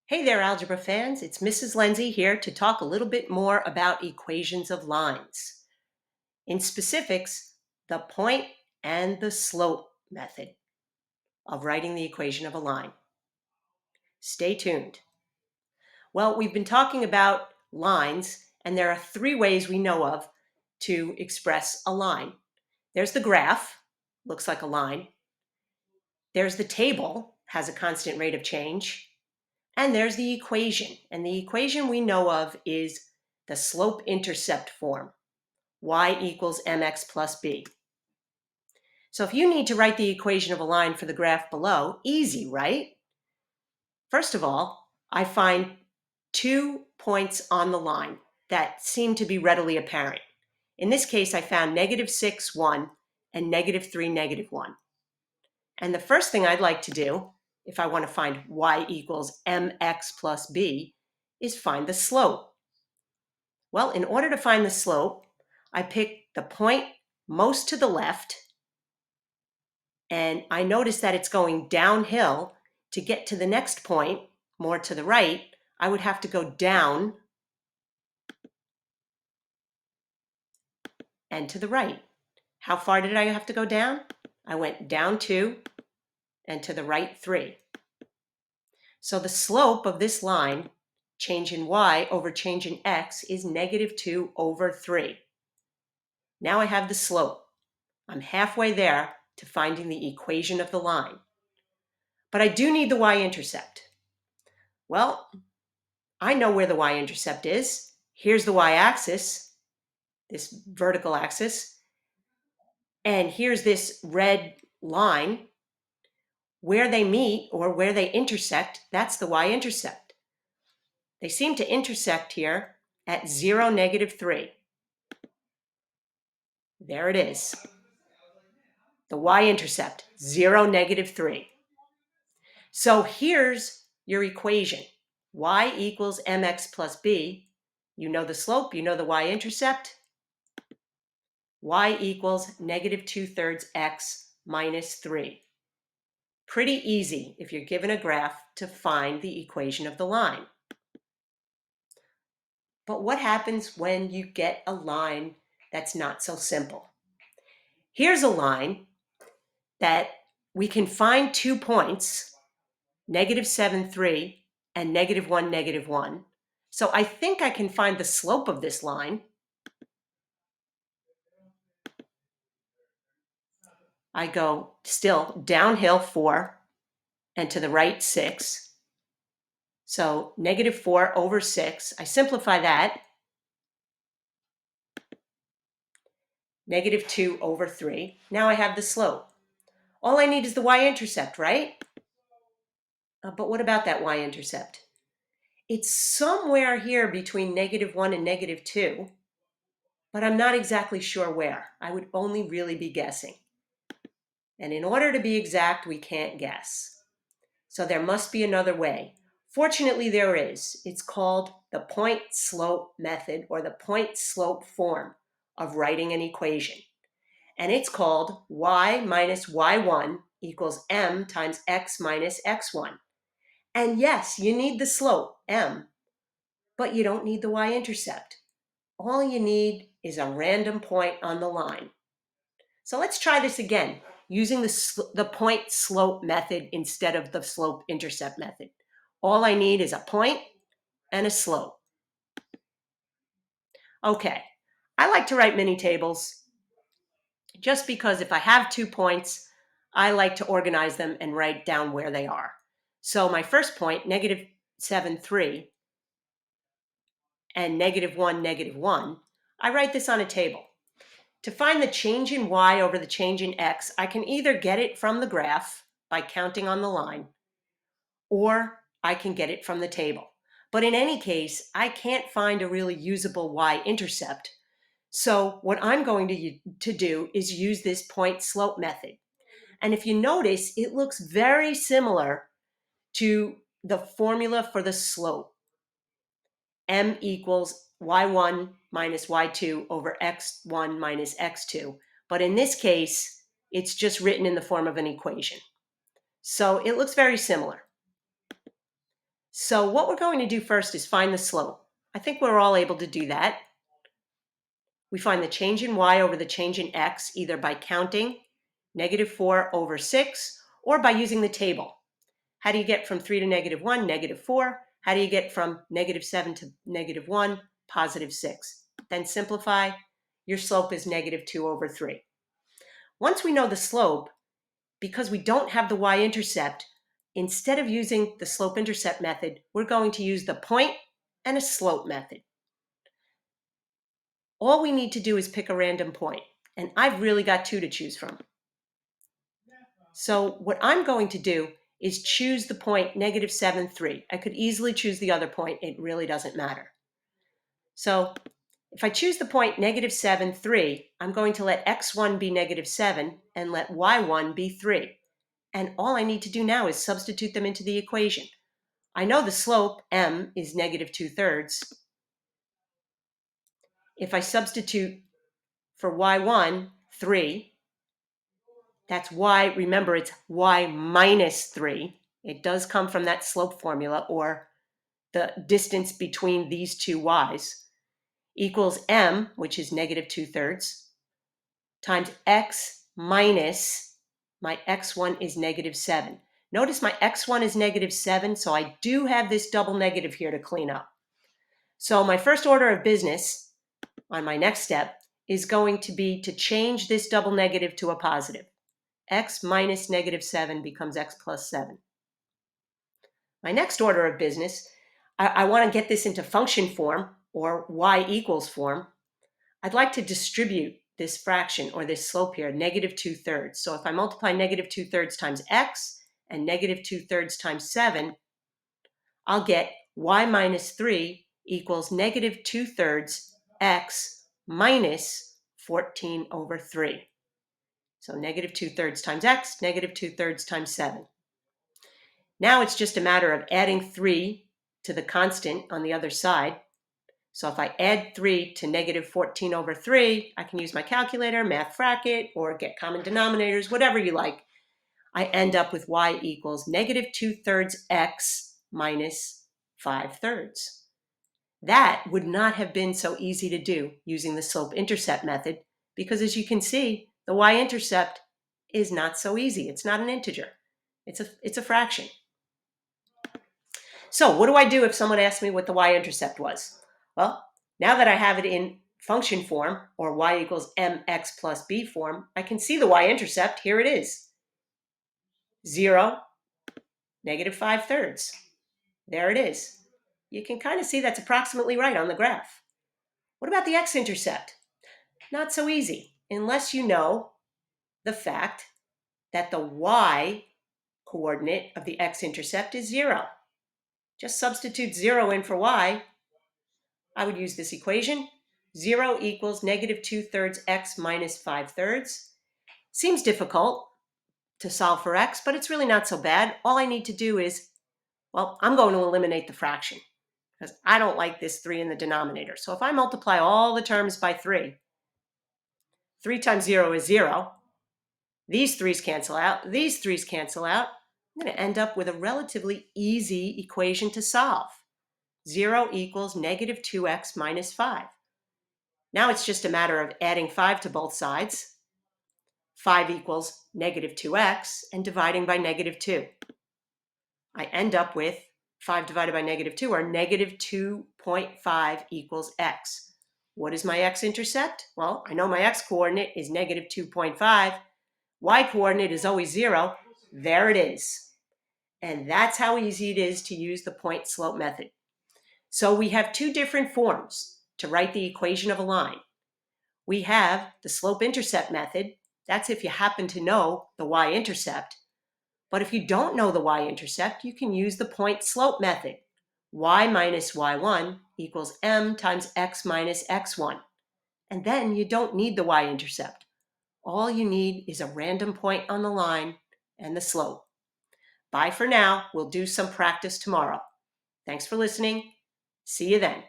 Hey there, algebra fans. It's Mrs. Lindsay here to talk a little bit more about equations of lines. In specifics, the point and the slope method of writing the equation of a line. Stay tuned. Well, we've been talking about lines, and there are three ways we know of to express a line. There's the graph, looks like a line. There's the table, has a constant rate of change. And there's the equation. And the equation we know of is the slope-intercept form, y equals mx plus b. So if you need to write the equation of a line for the graph below, easy, right? First of all, I find 2 points on the line that seem to be readily apparent. In this case, I found -6, 1, and -3, -1. And the first thing I'd like to do, if I want to find y equals mx plus b, is find the slope. Well, in order to find the slope, I pick the point most to the left, and I notice that it's going downhill. To get to the next point, more to the right, I would have to go down and to the right. How far did I have to go down? I went down 2 and to the right 3. So the slope of this line, change in y over change in x, is -2 over 3. Now I have the slope. I'm halfway there to finding the equation of the line. But I do need the y-intercept. Well, I know where the y-intercept is. Here's the y-axis, this vertical axis, and here's this red line. Where they meet or where they intersect, that's the y-intercept. They seem to intersect here at 0, -3. There it is. The y-intercept, 0, -3. So here's your equation. Y equals mx plus b. You know the slope, you know the y-intercept. Y equals -2/3 x minus 3. Pretty easy if you're given a graph to find the equation of the line. But what happens when you get a line that's not so simple? Here's a line that we can find 2 points, -7, 3, and -1, -1. So I think I can find the slope of this line. I go still downhill 4 and to the right 6. So -4 over 6. I simplify that. -2 over 3. Now I have the slope. All I need is the y-intercept, right? But what about that y-intercept? It's somewhere here between -1 and -2, but I'm not exactly sure where. I would only really be guessing. And in order to be exact, we can't guess. So there must be another way. Fortunately, there is. It's called the point-slope method, or the point-slope form of writing an equation. And it's called y minus y1 equals m times x minus x1. And yes, you need the slope, m, but you don't need the y-intercept. All you need is a random point on the line. So let's try this again, using the point-slope method instead of the slope-intercept method. All I need is a point and a slope. Okay, I like to write mini tables just because if I have 2 points, I like to organize them and write down where they are. So my first point, -7, 3, and -1, -1, I write this on a table. To find the change in y over the change in x, I can either get it from the graph by counting on the line, or I can get it from the table. But in any case, I can't find a really usable y-intercept. So what I'm going to do is use this point-slope method. And if you notice, it looks very similar to the formula for the slope. M equals y1 minus y2 over x1 minus x2. But in this case, it's just written in the form of an equation. So it looks very similar. So what we're going to do first is find the slope. I think we're all able to do that. We find the change in y over the change in x either by counting -4/6 or by using the table. How do you get from 3 to -1? -4. How do you get from -7 to -1? +6. Then simplify. Your slope is -2/3. Once we know the slope, because we don't have the y-intercept, instead of using the slope-intercept method, we're going to use the point and a slope method. All we need to do is pick a random point, and I've really got two to choose from. So what I'm going to do is choose the point -7, 3. I could easily choose the other point. It really doesn't matter. So if I choose the point -7, 3, I'm going to let x1 be -7 and let y1 be 3. And all I need to do now is substitute them into the equation. I know the slope, m, is -2/3. If I substitute for y1, 3, that's y, remember it's y minus 3. It does come from that slope formula, or the distance between these two y's, equals m, which is -2/3, times x minus, my x1 is -7. Notice my x1 is -7, so I do have this double negative here to clean up. So my first order of business on my next step is going to be to change this double negative to a positive. X minus -7 becomes x plus 7. My next order of business, I want to get this into function form, or y equals form. I'd like to distribute this fraction, or this slope here, -2/3. So if I multiply -2/3 times x and -2/3 times 7, I'll get y minus 3 equals -2/3 x minus 14/3. So -2/3 times x, -2/3 times 7. Now it's just a matter of adding 3 to the constant on the other side. So if I add 3 to -14/3, I can use my calculator, math bracket, or get common denominators, whatever you like. I end up with y equals -2/3 x minus 5/3. That would not have been so easy to do using the slope-intercept method, because as you can see, the y-intercept is not so easy. It's not an integer. It's a fraction. So what do I do if someone asks me what the y-intercept was? Well, now that I have it in function form, or y equals mx plus b form, I can see the y-intercept. Here it is. 0, -5/3. There it is. You can kind of see that's approximately right on the graph. What about the x-intercept? Not so easy, unless you know the fact that the y coordinate of the x-intercept is 0. Just substitute 0 in for y. I would use this equation. 0 equals -2/3 x minus 5/3. Seems difficult to solve for x, but it's really not so bad. All I need to do is, well, I'm going to eliminate the fraction, because I don't like this 3 in the denominator. So if I multiply all the terms by 3, 3 times 0 is 0. These 3's cancel out. These 3's cancel out. I'm going to end up with a relatively easy equation to solve. 0 equals -2x minus 5. Now it's just a matter of adding 5 to both sides. 5 equals -2x, and dividing by -2. I end up with 5 divided by -2, or -2.5 equals x. What is my x-intercept? Well, I know my x-coordinate is -2.5. Y-coordinate is always 0. There it is. And that's how easy it is to use the point-slope method. So we have two different forms to write the equation of a line. We have the slope-intercept method. That's if you happen to know the y-intercept. But if you don't know the y-intercept, you can use the point-slope method. Y minus y1 equals m times x minus x1. And then you don't need the y-intercept. All you need is a random point on the line and the slope. Bye for now. We'll do some practice tomorrow. Thanks for listening. See you then.